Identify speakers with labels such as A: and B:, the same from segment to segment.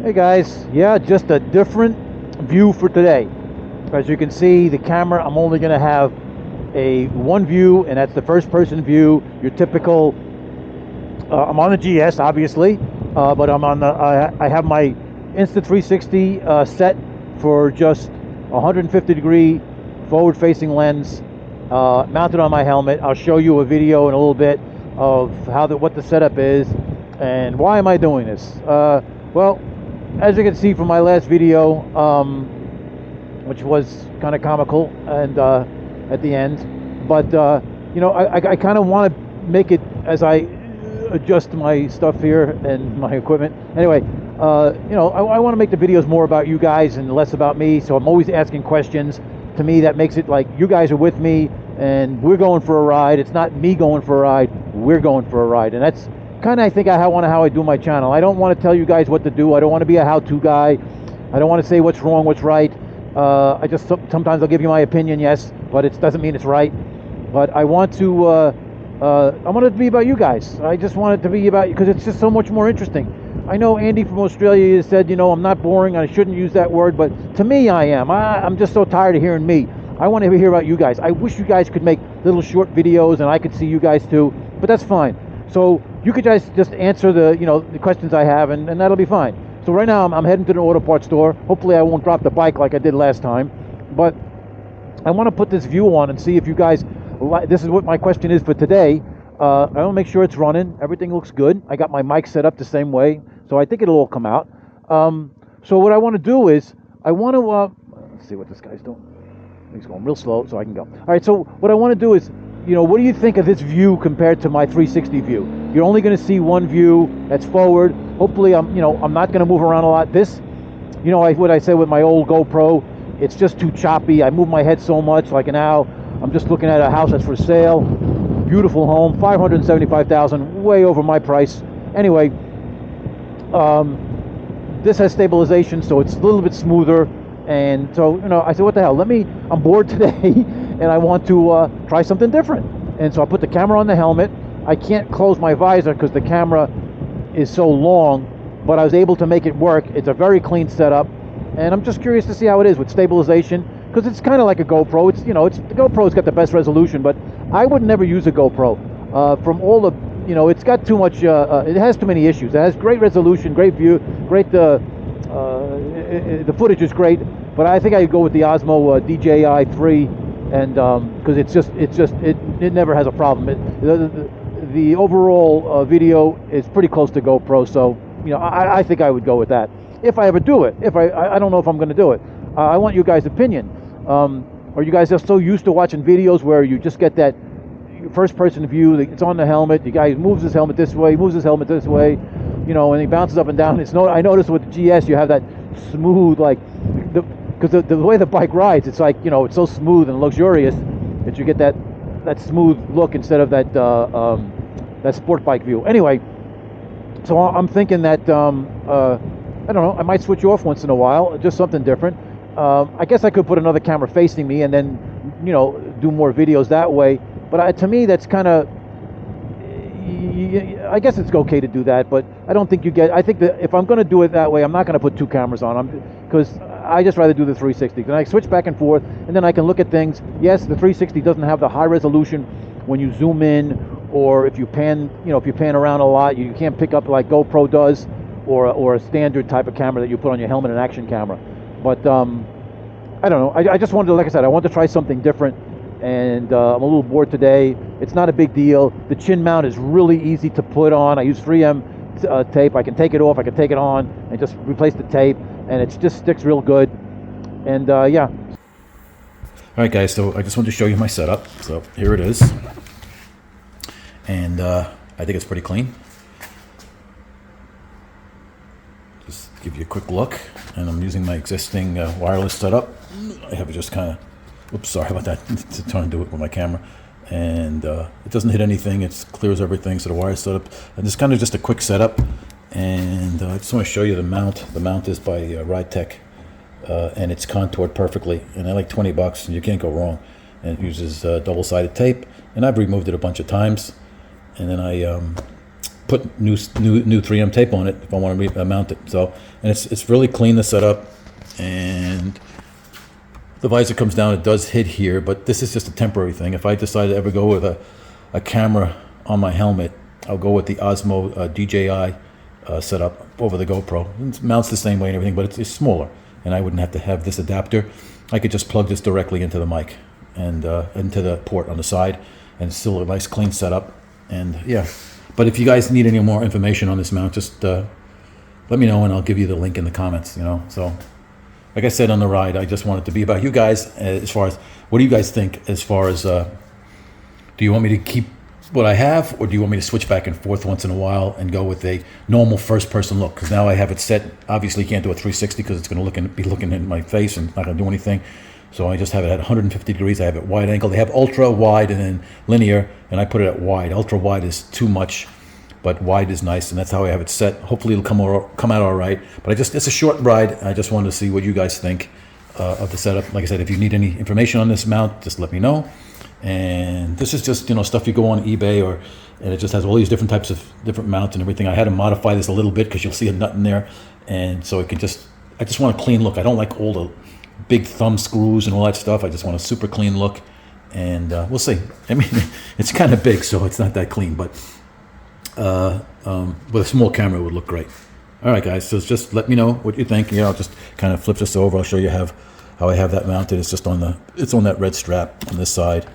A: Hey guys, yeah, just a different view for today. As you can see, the camera, I'm only going to have a one view, and that's the first person view. Your typical, I'm on the GS obviously, but I'm on the, I have my Insta360 set for just 150 degree forward facing lens mounted on my helmet. I'll show you a video in a little bit of what the setup is and why am I doing this. Well, as you can see from my last video, which was kind of comical and at the end, but you know, I kind of want to make it as I adjust my stuff here and my equipment. Anyway, you know, I want to make the videos more about you guys and less about me, so I'm always asking questions. To me, that makes it like you guys are with me and we're going for a ride. It's not me going for a ride, we're going for a ride. And that's kind of, I think, how I do my channel. I don't want to tell you guys what to do. I don't want to be a how-to guy. I don't want to say what's wrong, what's right. I just sometimes I'll give you my opinion, yes, but it doesn't mean it's right. But I want to I want it to be about you guys. I just want it to be about you because it's just so much more interesting. I know Andy from Australia said, you know, I'm not boring. I shouldn't use that word, but to me, I am. I'm just so tired of hearing me. I want to hear about you guys. I wish you guys could make little short videos and I could see you guys too, but that's fine. So you could guys just answer the, you know, the questions I have, and that'll be fine. So right now I'm heading to the auto parts store. Hopefully I won't drop the bike like I did last time, but I want to put this view on and see if you guys, this is what my question is for today. I want to make sure it's running. Everything looks good. I got my mic set up the same way, so I think it'll all come out. So what I want to do is, I want to, let's see what this guy's doing. He's going real slow, so I can go. All right, so what I want to do is, you know, what do you think of this view compared to my 360 view? You're only going to see one view that's forward. Hopefully, I'm not going to move around a lot. This, you know, what I said with my old GoPro, it's just too choppy. I move my head so much. Like now, I'm just looking at a house that's for sale. Beautiful home, $575,000, way over my price. Anyway, this has stabilization, so it's a little bit smoother. And so, you know, I said, what the hell? I'm bored today, and I want to try something different. And so I put the camera on the helmet. I can't close my visor because the camera is so long, but I was able to make it work. It's a very clean setup, and I'm just curious to see how it is with stabilization, because it's kind of like a GoPro. It's, you know, the GoPro's got the best resolution, but I would never use a GoPro. From all the, you know, it's got too much, it has too many issues. It has great resolution, great view, great, the footage is great, but I think I'd go with the Osmo DJI 3, and because it never has a problem. The overall video is pretty close to GoPro, so, you know, I think I would go with that if I ever do it. I don't know if I'm going to do it. I want you guys' opinion. Or you guys are so used to watching videos where you just get that first-person view. It's on the helmet. The guy moves his helmet this way, moves his helmet this way, you know, and he bounces up and down. I noticed with the GS you have that smooth, like, because the way the bike rides, it's like, you know, it's so smooth and luxurious that you get that smooth look instead of that that sport bike view. Anyway, so I'm thinking that I don't know, I might switch off once in a while, just something different. I guess I could put another camera facing me and then, you know, do more videos that way. But to me, that's kind of, I guess it's okay to do that, but I don't think I think that if I'm going to do it that way, I'm not going to put two cameras on, because I just rather do the 360. Then I switch back and forth, and then I can look at things. Yes, the 360 doesn't have the high resolution when you zoom in, or if you pan, you know, if you pan around a lot, you can't pick up like GoPro does, or a standard type of camera that you put on your helmet, an action camera. But I don't know. I just wanted to, like I said, I wanted to try something different, and I'm a little bored today. It's not a big deal. The chin mount is really easy to put on. I use 3M tape. I can take it off, I can take it on, and just replace the tape, and it just sticks real good. And yeah. All
B: right, guys. So I just wanted to show you my setup. So here it is, and I think it's pretty clean. Just give you a quick look, and I'm using my existing wireless setup. I have it just kind of, oops, sorry about that, trying to do it with my camera, and it doesn't hit anything, it clears everything, so the wireless setup, and it's kind of just a quick setup. And I just want to show you the mount. The mount is by Ride Tech, and it's contoured perfectly, and they're like $20, and you can't go wrong. And it uses double-sided tape, and I've removed it a bunch of times, and then I put new 3M tape on it if I want to mount it. So, and it's really clean to set up, and the visor comes down. It does hit here, but this is just a temporary thing. If I decide to ever go with a camera on my helmet, I'll go with the Osmo DJI setup over the GoPro. It mounts the same way and everything, but it's smaller, and I wouldn't have to have this adapter. I could just plug this directly into the mic and into the port on the side, and it's still a nice clean setup. And yeah, but if you guys need any more information on this mount, just let me know and I'll give you the link in the comments. So like I said on the ride, I just want it to be about you guys. As far as what do you guys think? As far as do you want me to keep what I have, or do you want me to switch back and forth once in a while and go with a normal first-person look? Because now I have it set. Obviously, you can't do a 360 because it's going to be looking in my face and it's not going to do anything. So I just have it at 150 degrees. I have it wide angle. They have ultra wide and then linear, and I put it at wide. Ultra wide is too much, but wide is nice, and that's how I have it set. Hopefully, it'll come out all right. But it's a short ride. I just wanted to see what you guys think of the setup. Like I said, if you need any information on this mount, just let me know. And this is just stuff you go on eBay, and it just has all these different types of different mounts and everything. I had to modify this a little bit because you'll see a nut in there, and so I just want a clean look. I don't like all the big thumb screws and all that stuff. I just want a super clean look, and we'll see. I mean, it's kind of big, so it's not that clean, but with a small camera it would look great. All right, guys, so just let me know what you think. I'll just kind of flip this over. I'll show you how I have that mounted. It's just on that red strap on this side.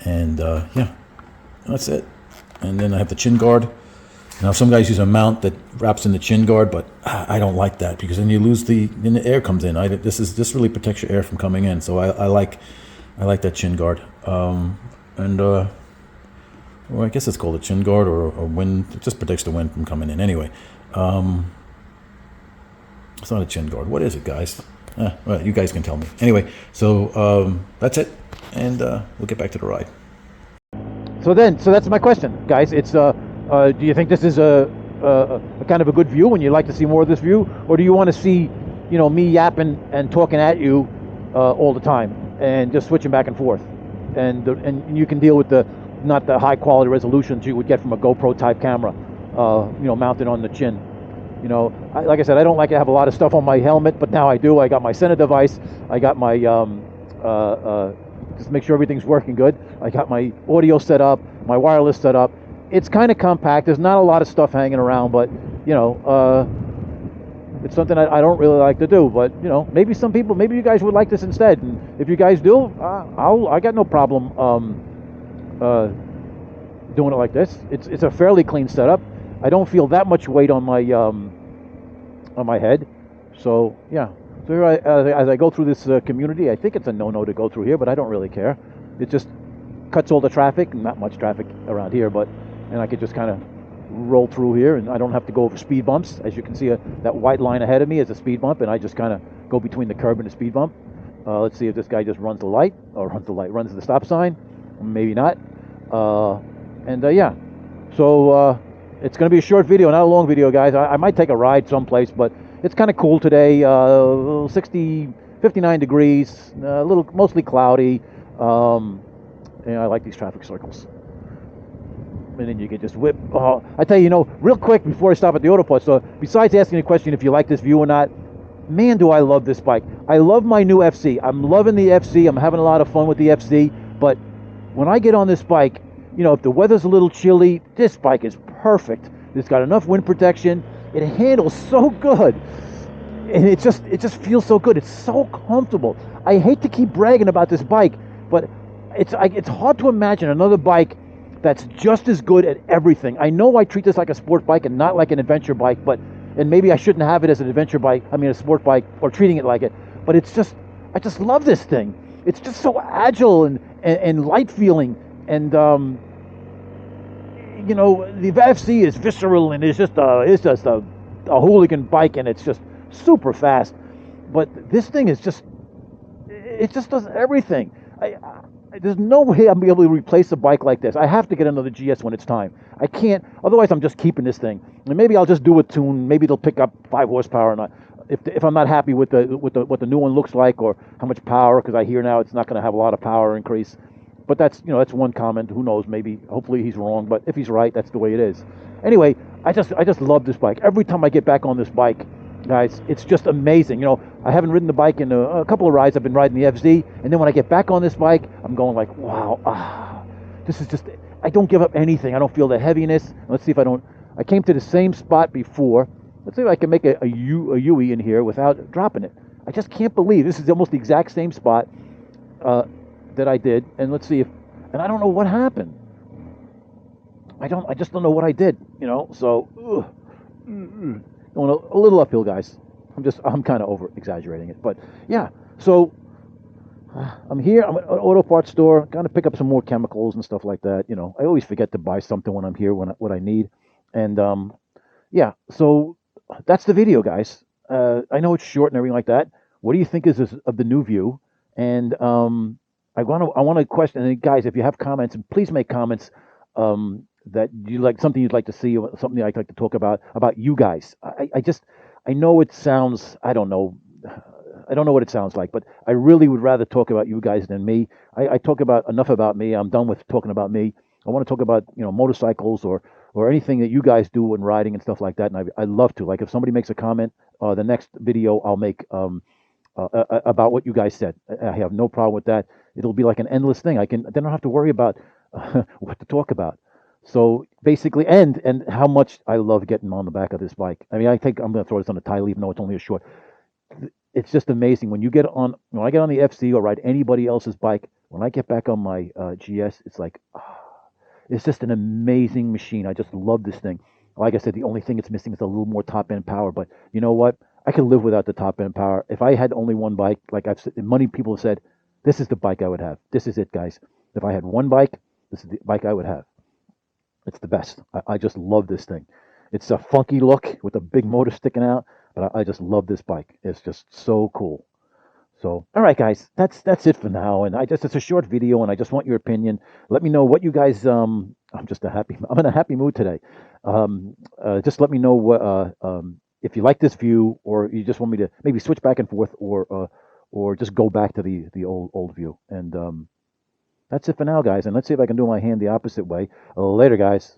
B: And yeah, that's it. And then I have the chin guard. Now some guys use a mount that wraps in the chin guard, but I don't like that because then you lose then the air comes in. This really protects your air from coming in. So I like that chin guard. Well, I guess it's called a chin guard or wind. It just protects the wind from coming in. Anyway, it's not a chin guard. What is it, guys? Well, you guys can tell me. Anyway, so that's it, and we'll get back to the ride.
A: So that's my question, guys. It's do you think this is a kind of a good view, and you'd like to see more of this view, or do you want to see me yapping and talking at you all the time and just switching back and forth, and you can deal with not the high quality resolutions you would get from a GoPro type camera, mounted on the chin. Like I said, I don't like to have a lot of stuff on my helmet, but now I do. I got my center device. I got my just make sure everything's working good. I got my audio set up, my wireless set up. It's kind of compact. There's not a lot of stuff hanging around, but it's something I don't really like to do. But maybe maybe you guys would like this instead. And if you guys do, I got no problem doing it like this. It's a fairly clean setup. I don't feel that much weight on my head, so yeah. So here as I go through this community, I think it's a no-no to go through here, but I don't really care. It just cuts all the traffic, not much traffic around here, and I could just kind of roll through here, and I don't have to go over speed bumps. As you can see, that white line ahead of me is a speed bump, and I just kind of go between the curb and the speed bump. Let's see if this guy just runs the stop sign. Maybe not. Yeah. So. It's going to be a short video, not a long video, guys. I might take a ride someplace, but it's kind of cool today. 59 degrees, mostly cloudy. I like these traffic circles. And then you can just whip. I tell you, real quick before I stop at the auto parts. So besides asking a question if you like this view or not, man, do I love this bike. I love my new FC. I'm loving the FC. I'm having a lot of fun with the FC. But when I get on this bike, if the weather's a little chilly, this bike is perfect. It's got enough wind protection. It handles so good, and it just feels so good. It's so comfortable. I hate to keep bragging about this bike, but it's hard to imagine another bike that's just as good at everything. I know I treat this like a sport bike and not like an adventure bike, and maybe I shouldn't have it as an adventure bike. I mean, a sport bike, or treating it like it. But I just love this thing. It's just so agile and light feeling. And the FC is visceral, and it's just a hooligan bike, and it's just super fast. But this thing it just does everything. There's no way I'll be able to replace a bike like this. I have to get another GS when it's time. I can't. Otherwise, I'm just keeping this thing. And maybe I'll just do a tune. Maybe it'll pick up 5 horsepower, and if I'm not happy with what the new one looks like or how much power, because I hear now it's not going to have a lot of power increase. But that's, that's one comment. Who knows? Maybe, hopefully, he's wrong. But if he's right, that's the way it is. Anyway, I just love this bike. Every time I get back on this bike, guys, it's just amazing. I haven't ridden the bike in a couple of rides. I've been riding the FZ, and then when I get back on this bike, I'm going like, wow, this is just. I don't give up anything. I don't feel the heaviness. Let's see if I don't. I came to the same spot before. Let's see if I can make a UE in here without dropping it. I just can't believe this is almost the exact same spot that I did. And let's see if. And I don't know what happened. I just don't know what I did. So going a little uphill, guys. I'm kind of over exaggerating it, but yeah. So I'm here. I'm at an auto parts store. Going to pick up some more chemicals and stuff like that. I always forget to buy something when I'm here what I need, and yeah. So that's the video, guys. I know it's short and everything like that. What do you think of the new view? And I want to question, and guys, if you have comments, please make comments that you like, something you'd like to see, or something I'd like to talk about you guys. I know it sounds, I don't know what it sounds like, but I really would rather talk about you guys than me. I talk about enough about me. I'm done with talking about me. I want to talk about motorcycles or anything that you guys do when riding and stuff like that. And I love to. Like if somebody makes a comment, the next video I'll make about what you guys said. I have no problem with that. It'll be like an endless thing. Then I don't have to worry about what to talk about. So basically, and how much I love getting on the back of this bike. I mean, I think I'm going to throw this on the title, even though it's only a short. It's just amazing when I get on the FC or ride anybody else's bike. When I get back on my GS, it's like, it's just an amazing machine. I just love this thing. Like I said, the only thing it's missing is a little more top end power. But you know what? I can live without the top end power. If I had only one bike, like I've said, many people have said, this is the bike I would have. This is it, guys. If I had one bike, this is the bike I would have. It's the best. I just love this thing. It's a funky look with a big motor sticking out, but I just love this bike. It's just so cool. So, all right, guys, that's it for now. And it's a short video, and I just want your opinion. Let me know what you guys. I'm in a happy mood today. Just let me know if you like this view, or you just want me to maybe switch back and forth, or just go back to the old view. And that's it for now, guys. And let's see if I can do my hand the opposite way. Later, guys.